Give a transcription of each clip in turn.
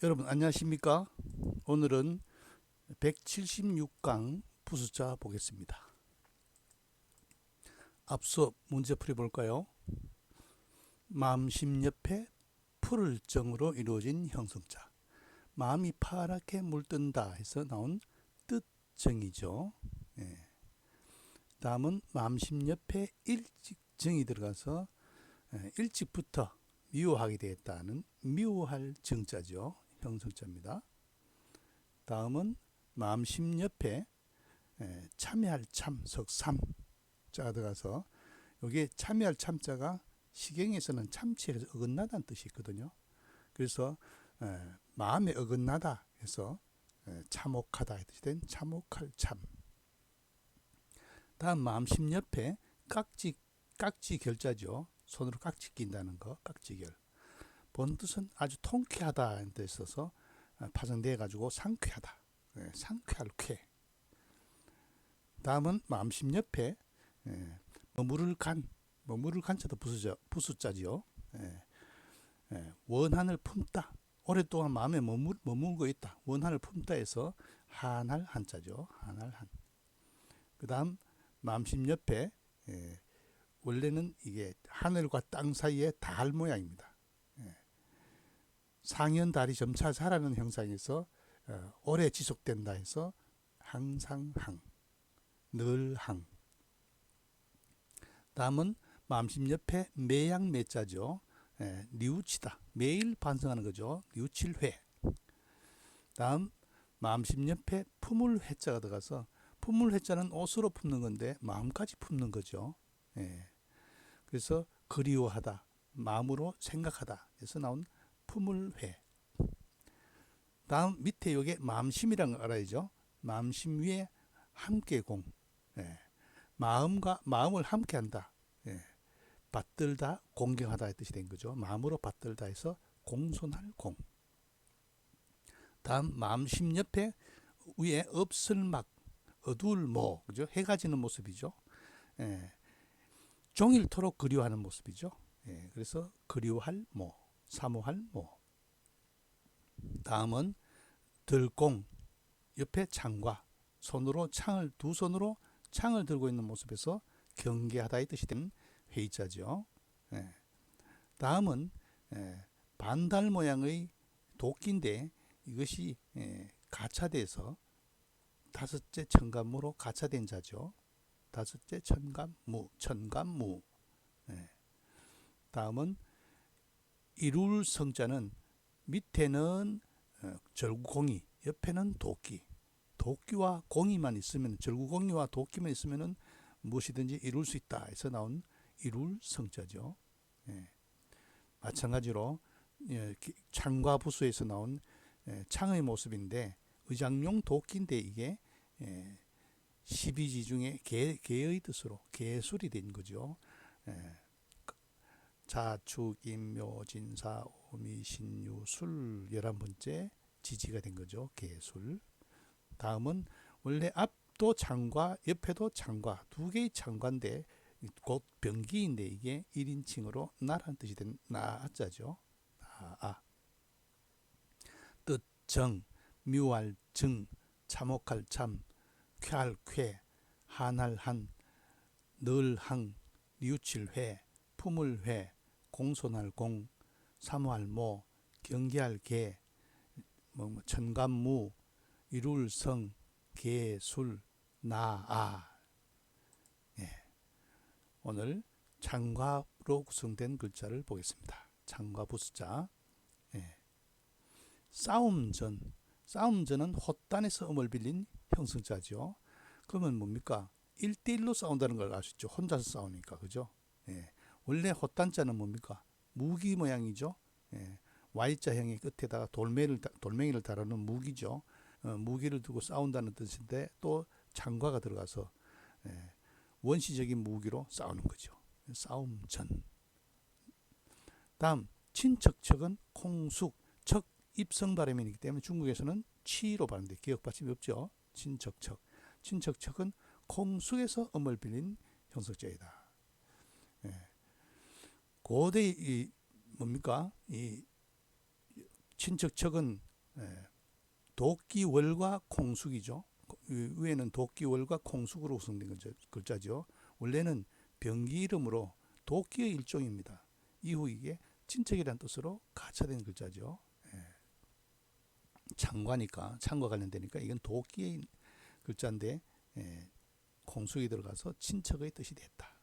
여러분 안녕하십니까? 오늘은 176강 부수자 보겠습니다. 앞서 문제 풀이볼까요? 마음심옆에 푸를 정으로 이루어진 형성자. 마음이 파랗게 물든다 해서 나온 뜻정이죠. 예. 다음은 마음심옆에 일직정이 들어가서 일찍부터 미워하게 되었다는 미워할 정자죠. 형성자입니다. 다음은 마음심 옆에 참여할 참, 석삼자가 들어가서 여기에 참여할 참자가 시경에서는 참치에서 어긋나다는 뜻이 있거든요. 그래서 마음에 어긋나다 해서 참혹하다 뜻이 된 참혹할 참. 다음 마음심 옆에 깍지 결자죠. 손으로 깍지 낀다는 거, 깍지결. 본 뜻은 아주 통쾌하다는 뜻에 있어서 파생돼 가지고 상쾌하다. 상쾌할 쾌. 다음은 마음심 옆에 머무를 간자도 부수자지요. 원한을 품다. 오랫동안 마음에 머물고 있다. 원한을 품다 해서 한할 한자죠. 한할 한. 그 다음 마음심 옆에 원래는 이게 하늘과 땅 사이의 달 모양입니다. 상현달이 점차 자라는 형상에서 오래 지속된다 해서 항상 항, 늘 항. 다음은 마음심 옆에 매양 매자죠. 뉘우치다. 매일 반성하는 거죠. 뉘우칠 회. 다음 마음심 옆에 품을 회자가 들어가서 품을 회자는 옷으로 품는 건데 마음까지 품는 거죠. 그래서 그리워하다. 마음으로 생각하다. 해서 나온 품을 회. 다음 밑에 요게 마음심이라는 걸 알아야죠. 마음심 위에 함께 공. 마음을 함께 한다. 받들다, 공경하다의 뜻이 된 거죠. 마음으로 받들다 해서 공손할 공. 다음 마음심 옆에 위에 없을막, 어두울 모, 그죠? 해가 지는 모습이죠. 종일토록 그리워하는 모습이죠. 그래서 그리워할 모, 사모할 모. 다음은 들공, 옆에 창과 두 손으로 창을 들고 있는 모습에서 경계하다의 뜻이 된 회의자죠. 다음은 반달 모양의 도끼인데 이것이 가차돼서 다섯째 천간무로 가차된 자죠. 다섯째 천간무. 다음은 이룰 성자는 밑에는 절구공이, 옆에는 도끼와 공이만 있으면, 절구공이와 도끼만 있으면 무엇이든지 이룰 수 있다 해서 나온 이룰 성자죠. 마찬가지로 창과 부수에서 나온 창의 모습인데 의장용 도끼인데 이게 12지 중에 개의 뜻으로 개술이 된 거죠. 자축, 임묘, 진사, 오미, 신유, 술 11번째 지지가 된 거죠. 개술. 다음은 원래 앞도 창과 옆에도 창과 두 개의 창과인데 곧 병기인데 이게 1인칭으로 나라는 뜻이 된 나자죠. 뜻, 정, 묘할 정, 참혹할 참, 쾌할 쾌, 한할 한, 늘 항, 뉘우칠 회, 품을 회, 공손할 공, 사모할 모, 경계할 개, 천간무, 이룰 성, 개, 술, 나. 오늘 창과로 구성된 글자를 보겠습니다. 창과 부수자. 싸움전은 헛단에서 음을 빌린 형성자죠. 그러면 뭡니까? 1대1로 싸운다는 걸 알 수 있죠. 혼자서 싸우니까. 그죠? 원래 헛단자는 뭡니까? 무기 모양이죠. Y자형의 끝에다가 돌멩이를 다루는 무기죠. 무기를 두고 싸운다는 뜻인데 또 창과가 들어가서 원시적인 무기로 싸우는 거죠. 싸움전. 다음 친척척은 콩숙, 척 입성 발음이기 때문에 중국에서는 치로 발음돼 기억 받침이 없죠. 친척척은 콩숙에서 음을 빌린 형성자이다. 고대 뭡니까? 이 친척척은 도끼월과 콩숙이죠. 위에는 도끼월과 콩숙으로 구성된 글자죠. 원래는 병기 이름으로 도끼의 일종입니다. 이후 이게 친척이라는 뜻으로 가차된 글자죠. 창과니까, 창과 관련되니까 이건 도끼의 글자인데 콩숙이 들어가서 친척의 뜻이 됐다.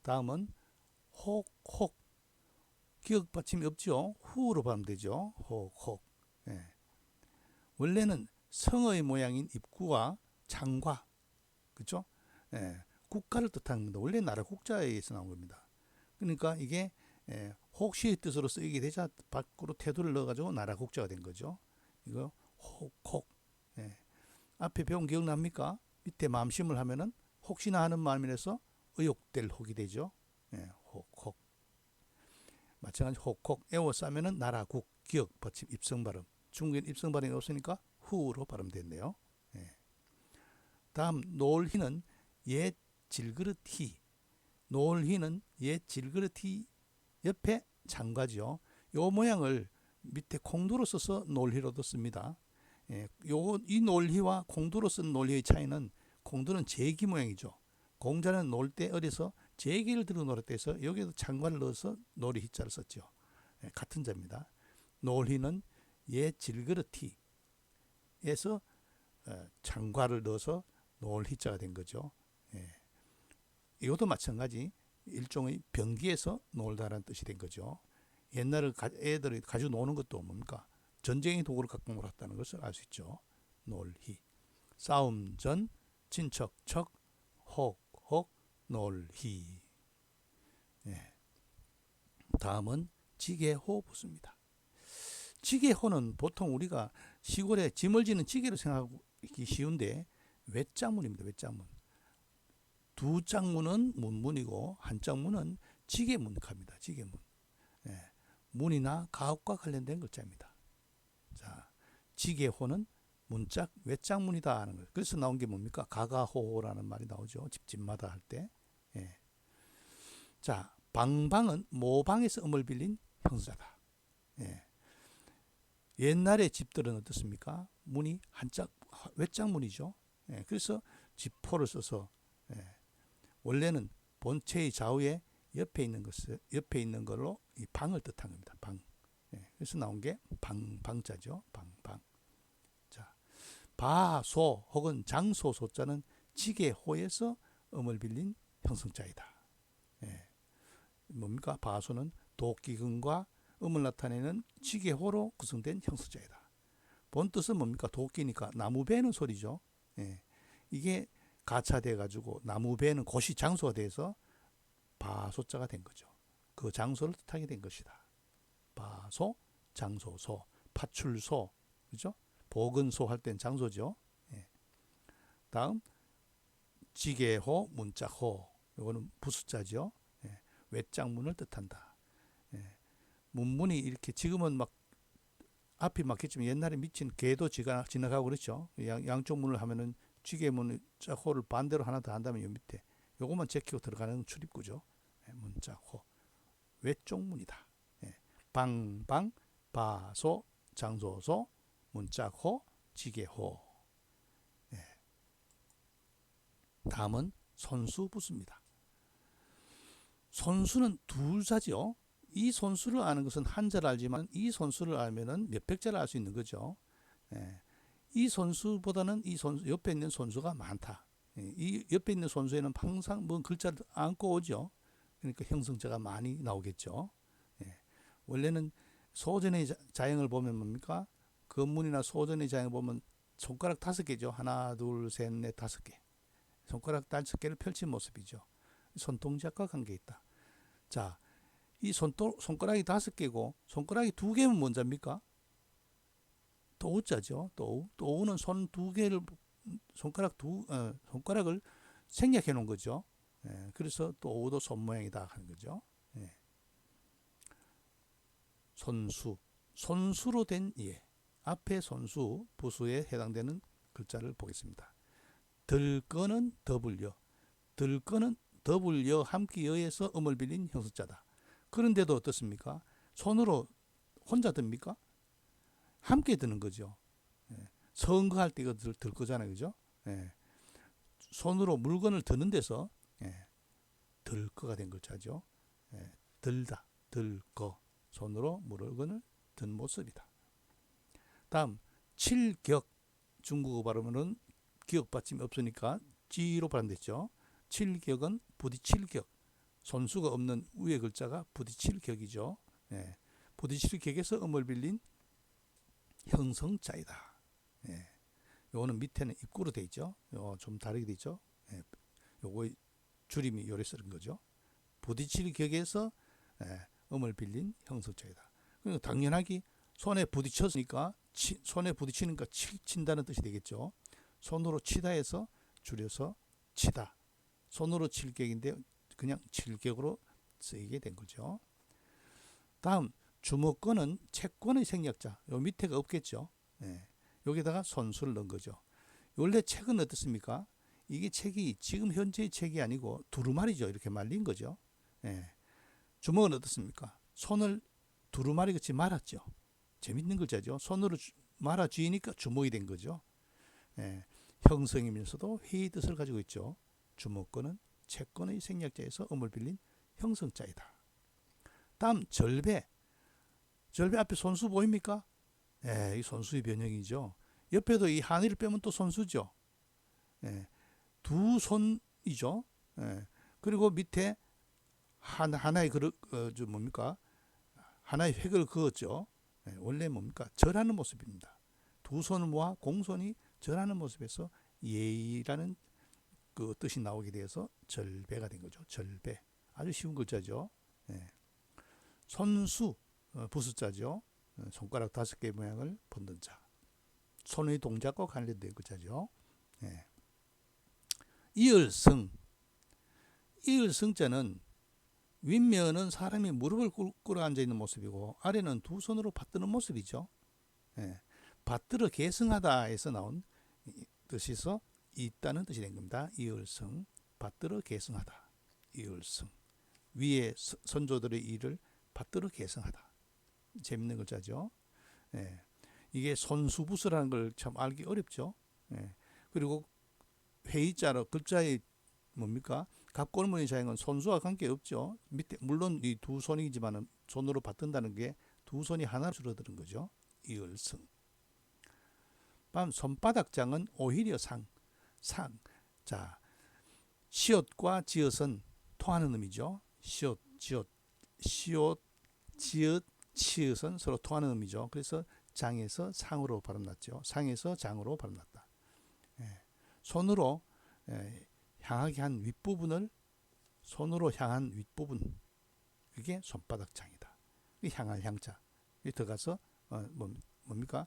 다음은 혹. 기억 받침이 없죠. 후로 발음되죠. 혹. 원래는 성의 모양인 입구와 창과, 그렇죠? 국가를 뜻하는 겁니다. 원래 나라 국자에서 나온 겁니다. 그러니까 이게 혹시의 뜻으로 쓰이게 되자 밖으로 태도를 넣어가지고 나라 국자가 된 거죠. 이거 혹. 앞에 배운 기억납니까? 밑에 마음심을 하면은 혹시나 하는 마음이라서 의욕될 혹이 되죠. 혹. 마찬가지 혹 에워싸면은 나라 국 기억 받침 입성 발음. 중국엔 입성 발음이 없으니까 후로 발음됐네요. 다음 놀희는 옛 질그릇희. 놀희는 옛 질그릇희 옆에 창과죠. 요 모양을 밑에 콩두로 써서 놀희로도 씁니다. 이 놀희와 콩두로 쓴 놀희의 차이는 콩두는 제기 모양이죠. 공자는 놀 때 어려서 제기를 들고 놀았다 해서 여기에도 창과를 넣어서 놀이 희자를 썼죠. 같은 자입니다. 놀희는 옛 질그릇희에서 창과를 넣어서 놀희자가 된 거죠. 이것도 마찬가지 일종의 병기에서 놀다라는 뜻이 된 거죠. 옛날에 애들이 가지고 노는 것도 뭡니까? 전쟁의 도구를 갖고 놀았다는 것을 알 수 있죠. 놀희. 싸움 전, 친척 척, 혹 놀희. 다음은 지게호 부수입니다. 지게호는 보통 우리가 시골에 짐을 지는 지게로 생각하기 쉬운데 외장문입니다. 외장문. 두 장문은 문문이고 한 장문은 지게문갑니다. 지게문. 문이나 가옥과 관련된 글자입니다. 자, 지게호는 문짝 외장문이다 하는 거예요. 그래서 나온 게 뭡니까? 가가호라는 말이 나오죠. 집집마다 할 때. 자, 방방은 모방에서 음을 빌린 형사다. 옛날의 집들은 어떻습니까? 문이 한짝 외장문이죠. 그래서 지포를 써서 원래는 본체의 좌우에 옆에 있는 걸로 이 방을 뜻한 겁니다. 방. 그래서 나온 게 방자죠. 방. 자, 바소 혹은 장소 소자는 지게호에서 음을 빌린 형성자이다. 뭡니까? 바소는 도끼근과 음을 나타내는 지게호로 구성된 형성자이다. 본 뜻은 뭡니까? 도끼니까 나무 베는 소리죠. 이게 가차돼 가지고 나무 베는 곳이 장소가 돼서 바소자가 된 거죠. 그 장소를 뜻하게 된 것이다. 바소, 장소소, 파출소, 그죠? 보건소 할 땐 장소죠. 다음 지게호, 문짝호, 이거는 부수자죠. 외장문을 뜻한다. 문문이 이렇게 지금은 막 앞이 막혔지만 옛날에 미친 개도 지나가고 그렇죠. 양쪽 문을 하면은 지게문 짝호를 반대로 하나 더 한다면 요 밑에 요것만 제키고 들어가는 출입구죠. 문짝호. 외쪽 문이다. 방방, 바소, 장소소, 문짝호, 지게호. 다음은 손수부수입니다. 손수는 둘자죠. 이 손수를 아는 것은 한자를 알지만 이 손수를 알면은 몇백 자를 알 수 있는 거죠. 이 손수보다는 이 손수 옆에 있는 손수가 많다. 이 옆에 있는 손수에는 항상 뭐 글자를 안고 오죠. 그러니까 형성자가 많이 나오겠죠. 원래는 소전의 자형을 보면 뭡니까? 건문이나 소전의 자형을 보면 손가락 5개죠. 하나, 둘, 셋, 넷, 5개. 손가락 5개를 펼친 모습이죠. 손동작과 관계 있다. 자, 이 손가락이 5개고 손가락이 2개면 뭔자입니까? 도우자죠. 도우는 손 2개를 손가락을 생략해 놓은 거죠. 그래서 도우도 손 모양이다 하는 거죠. 손수로 된 예. 앞에 손수, 부수에 해당되는 글자를 보겠습니다. 들거는 더불여. 들거는 더불여 함기여에서 음을 빌린 형수자다. 그런데도 어떻습니까? 손으로 혼자 듭니까? 함께 드는 거죠. 예. 선거할 때 이거 들 거잖아요, 그죠? 예. 손으로 물건을 드는 데서 예. 들거가 된 글자죠. 예. 들다, 들거. 손으로 물건을 든 모습이다. 다음 칠격. 중국어 발음은 기억 받침이 없으니까 지로 발음됐죠. 칠격은 부딪힐 격. 손수가 없는 위의 글자가 부딪힐 격이죠. 예. 부딪힐 격에서 음을 빌린 형성자이다. 예. 요거는 밑에는 입구로 돼 있죠. 요 좀 다르게 돼 있죠. 예. 요거 줄임이 요래 쓰는 거죠. 부딪힐 격에서 예. 음을 빌린 형성자이다. 그러니까 당연하게 손에 부딪혔으니까 손에 부딪히니까 친다는 뜻이 되겠죠. 손으로 치다 해서 줄여서 치다. 손으로 칠격인데 그냥 칠격으로 쓰이게 된 거죠. 다음 주목권은 채권의 생략자. 요 밑에가 없겠죠. 예. 여기다가 손수를 넣은 거죠. 원래 책은 어떻습니까? 이게 책이 지금 현재의 책이 아니고 두루마리죠. 이렇게 말린 거죠. 예. 주먹은 어떻습니까? 손을 두루마리 같이 말았죠. 재밌는 글자죠. 손으로 말아 쥐니까 주먹이 된 거죠. 예. 형성이면서도 회의 뜻을 가지고 있죠. 주목권은 채권의 생략자에서 음을 빌린 형성자이다. 다음 절배. 절배 앞에 손수 보입니까? 예, 이 손수의 변형이죠. 옆에도 이 한의를 빼면 또 손수죠. 예, 두 손이죠. 예, 그리고 밑에 하나의 그릇 뭡니까? 하나의 획을 그었죠. 예, 원래 뭡니까? 절하는 모습입니다. 두 손을 모아 공손히 절하는 모습에서 예의라는 그 뜻이 나오게 되어서 절배가 된 거죠. 절배. 아주 쉬운 글자죠. 예. 손수, 부수자죠. 손가락 5개 모양을 번든 자. 손의 동작과 관련된 글자죠. 예. 이을성. 이을성자는 윗면은 사람이 무릎을 꿇어 앉아 있는 모습이고 아래는 두 손으로 받드는 모습이죠. 예. 받들어 계승하다에서 나온 뜻에서 있다는 뜻이 된 겁니다. 이을성. 받들어 계승하다. 이을성. 위에 선조들의 일을 받들어 계승하다. 재밌는 글자죠. 예. 이게 손수부수라는 걸 참 알기 어렵죠. 예. 그리고 회의자로 글자의 뭡니까? 갑골문의 자형은 손수와 관계없죠. 밑에 물론 이 두 손이지만은 손으로 받든다는 게 두 손이 하나로 줄어드는 거죠. 이을성. 다음 손바닥장은 오히려 상. 자, 시옷과 지읒은 통하는 의미죠. 시옷, 지읒, 치읒은 서로 통하는 의미죠. 그래서 장에서 상으로 발음났죠. 상에서 장으로 발음났다. 예. 손으로 향하게 한 윗부분을 손으로 향한 윗부분, 그게 손바닥장이다. 향할 향자. 들어가서 뭡니까?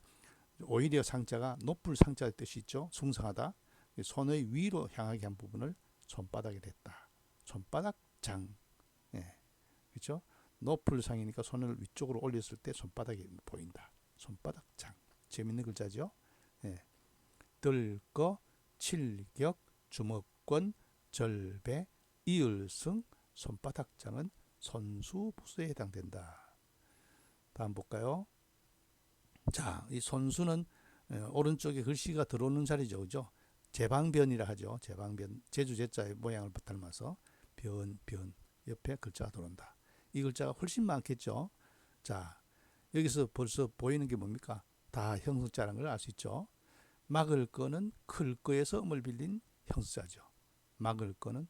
오히려 상자가 높을 상자의 뜻이 있죠. 숭상하다. 손의 위로 향하게 한 부분을 손바닥에 댔다. 손바닥장. 예. 그렇죠? 높을 상이니까 손을 위쪽으로 올렸을 때 손바닥이 보인다. 손바닥장. 재밌는 글자죠. 예. 들거, 칠격, 주먹권, 절배, 이을승, 손바닥장은 손수부수에 해당된다. 다음 볼까요? 자, 이 손수는 오른쪽에 글씨가 들어오는 자리죠. 그죠? 제방변이라 하죠. 제방변. 제주 제자의 모양을 닮아서 변. 옆에 글자가 들어온다. 이 글자가 훨씬 많겠죠. 자, 여기서 벌써 보이는 게 뭡니까? 다 형성자라는 걸 알 수 있죠. 막을 거는 클 거에서 음을 빌린 형성자죠. 막을 거는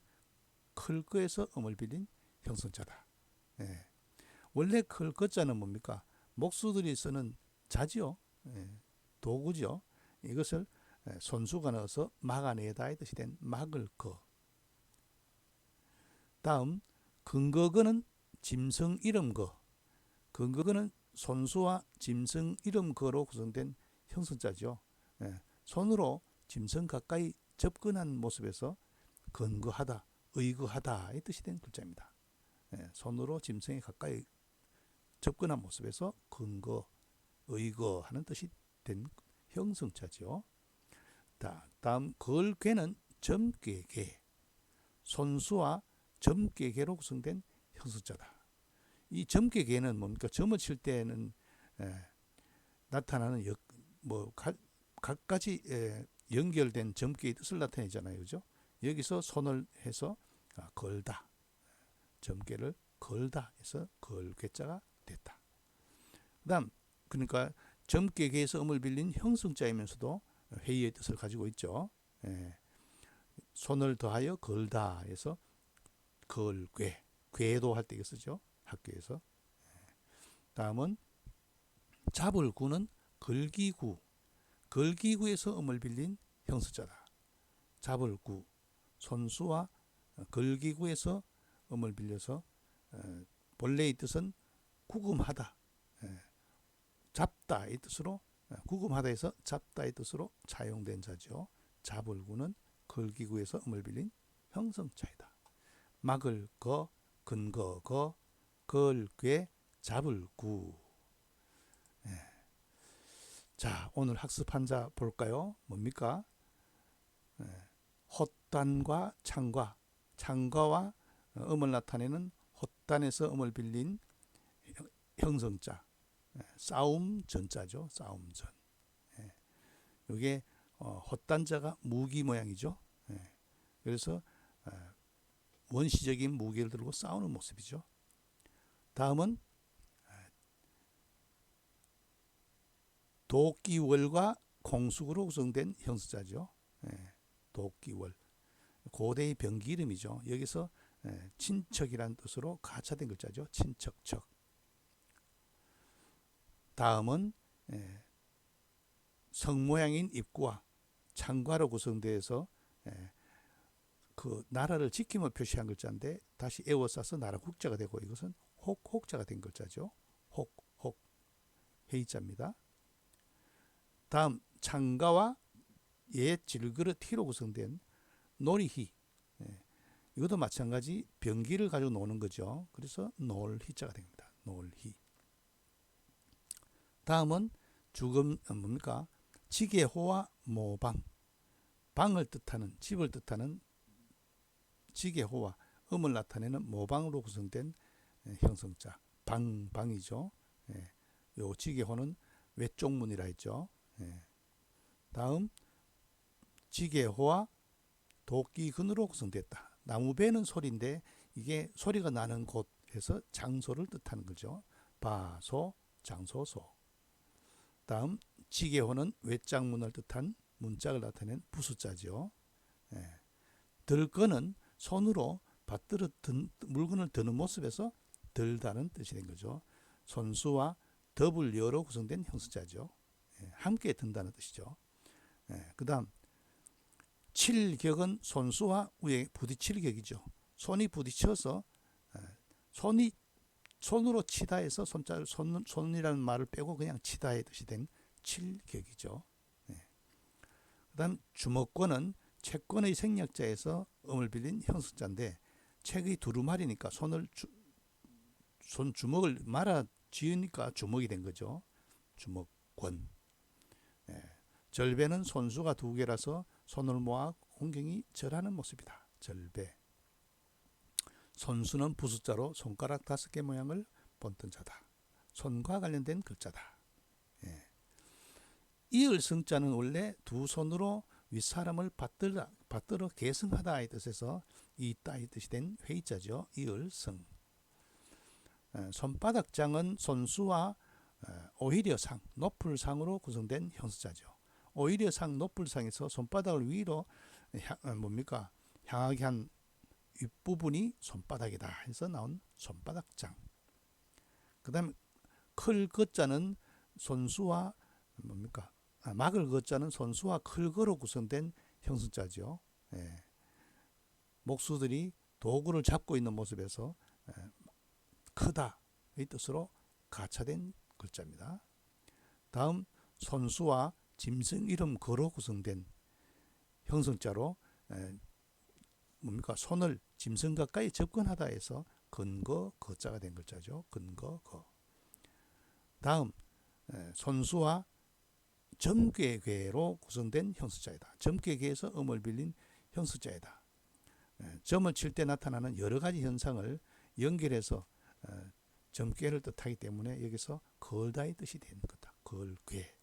클 거에서 음을 빌린 형성자다. 예. 원래 클 거자는 뭡니까? 목수들이 쓰는 자지요. 예. 도구죠. 이것을 손수가 넣어서 막아내다의 뜻이 된 막을 거. 다음 근거거는 짐승 이름거. 근거거는 손수와 짐승 이름거로 구성된 형성자죠. 예. 손으로 짐승 가까이 접근한 모습에서 근거하다, 의거하다의 뜻이 된 글자입니다. 예. 손으로 짐승에 가까이 접근한 모습에서 근거, 의거하는 뜻이 된 형성자죠. 다음 걸괴는 점괘개. 손수와 점괘개로 구성된 형성자다. 이 점괘개는 뭡니까? 점을 칠 때는 나타나는 각가지 연결된 점괘의 뜻을 나타내잖아요. 그죠? 여기서 손을 해서 걸다. 점괘를 걸다 해서 걸괴자가 됐다. 그다음 그러니까 점괘에서 음을 빌린 형성자이면서도 회의의 뜻을 가지고 있죠. 손을 더하여 걸다 해서 걸괴, 궤도 할 때 이거 쓰죠. 학교에서. 다음은 잡을 구는 걸기구, 걸기구에서 음을 빌린 형성자다. 잡을 구, 손수와 걸기구에서 음을 빌려서 본래의 뜻은 구금하다, 잡다의 뜻으로, 구금하다에서 잡다의 뜻으로 차용된 자죠. 잡을 구는 걸기구에서 음을 빌린 형성자이다. 막을 거, 근거 거, 걸괴, 잡을 구. 자, 오늘 학습한 자 볼까요? 뭡니까? 헛단과 창과, 창과와 음을 나타내는 헛단에서 음을 빌린 형성자, 싸움 전자죠. 싸움 전. 이게 헛단자가 무기 모양이죠. 그래서 원시적인 무기를 들고 싸우는 모습이죠. 다음은 도끼월과 공숙으로 구성된 형성자죠. 도끼월, 고대의 병기 이름이죠. 여기서 친척이라는 뜻으로 가차된 글자죠. 친척척. 다음은 성 모양인 입구와 창과로 구성되어서 그 나라를 지킴을 표시한 글자인데 다시 에워싸서 나라 국자가 되고 이것은 혹자가 된 글자죠. 혹 회의자입니다. 다음 창가와 옛 질그릇 티로 구성된 놀이희, 이것도 마찬가지 병기를 가지고 노는 거죠. 그래서 놀희자가 됩니다. 놀희. 다음은 죽음 뭡니까? 지게호와 모방, 방을 뜻하는, 집을 뜻하는 지게호와 음을 나타내는 모방으로 구성된 형성자, 방이죠. 요 지게호는 외쪽 문이라 했죠. 다음 지게호와 도끼근으로 구성됐다. 나무배는 소리인데 이게 소리가 나는 곳에서 장소를 뜻하는 거죠. 바소, 장소소. 다음 지게호는 외짝문을 뜻한 문짝을 나타낸 부수자죠. 들거는 손으로 받들어 물건을 드는 모습에서 들다는 뜻이 된 거죠. 손수와 더블여로 구성된 형수자죠. 함께 든다는 뜻이죠. 그 다음 칠격은 손수와 위에 부딪힐 격이죠. 손이 부딪혀서 손으로 치다 해서 손이라는 말을 빼고 그냥 치다의 뜻이 된 칠격이죠. 그 다음 주먹권은 채권의 생략자에서 음을 빌린 형성자인데 책의 두루마리니까 손 주먹을 말아 지으니까 주먹이 된 거죠. 주먹권. 절배는 손수가 두 개라서 손을 모아 공경이 절하는 모습이다. 절배. 손수는 부숫자로 손가락 5개 모양을 본뜬 자다. 손과 관련된 글자다. 이을 성자는 원래 두 손으로 윗사람을 받들어 계승하다의 뜻에서 이따의 뜻이 된 회의자죠. 이을 성. 손바닥장은 손수와 오히려 상, 높을 상으로 구성된 형수자죠. 오히려 상, 높을 상에서 손바닥을 위로 향하게 한 윗부분이 손바닥이다 해서 나온 손바닥장. 그 다음에 클 거자는 손수와 막을 거자는 손수와 클거로 구성된 형성자죠. 목수들이 도구를 잡고 있는 모습에서 크다의 뜻으로 가차된 글자입니다. 다음 손수와 짐승 이름 거로 구성된 형성자로 손을 짐승 가까이 접근하다 해서 근거 거자가 된 글자죠. 근거 거. 다음 손수와 점괘괴로 구성된 형수자이다. 점괘괴에서 음을 빌린 형수자이다. 점을 칠 때 나타나는 여러 가지 현상을 연결해서 점괘를 뜻하기 때문에 여기서 걸다의 뜻이 된 거다. 걸괴.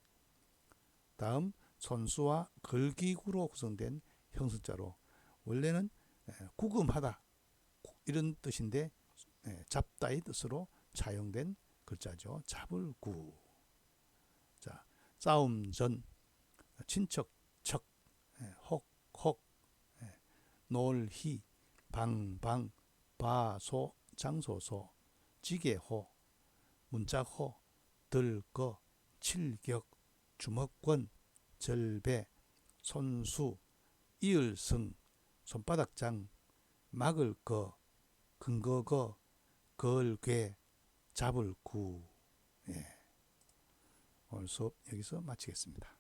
다음 손수와 걸기구로 구성된 형성자로 원래는 구금하다 이런 뜻인데 잡다의 뜻으로 차용된 글자죠. 잡을 구. 자, 싸움 전, 친척 척, 혹, 놀희, 방, 바소, 장소소, 지게호, 문짝호, 들거, 칠격, 주먹권, 절배, 손수, 이을승, 손바닥장, 막을 거, 근거거, 걸괴, 잡을 구. 오늘 수업 여기서 마치겠습니다.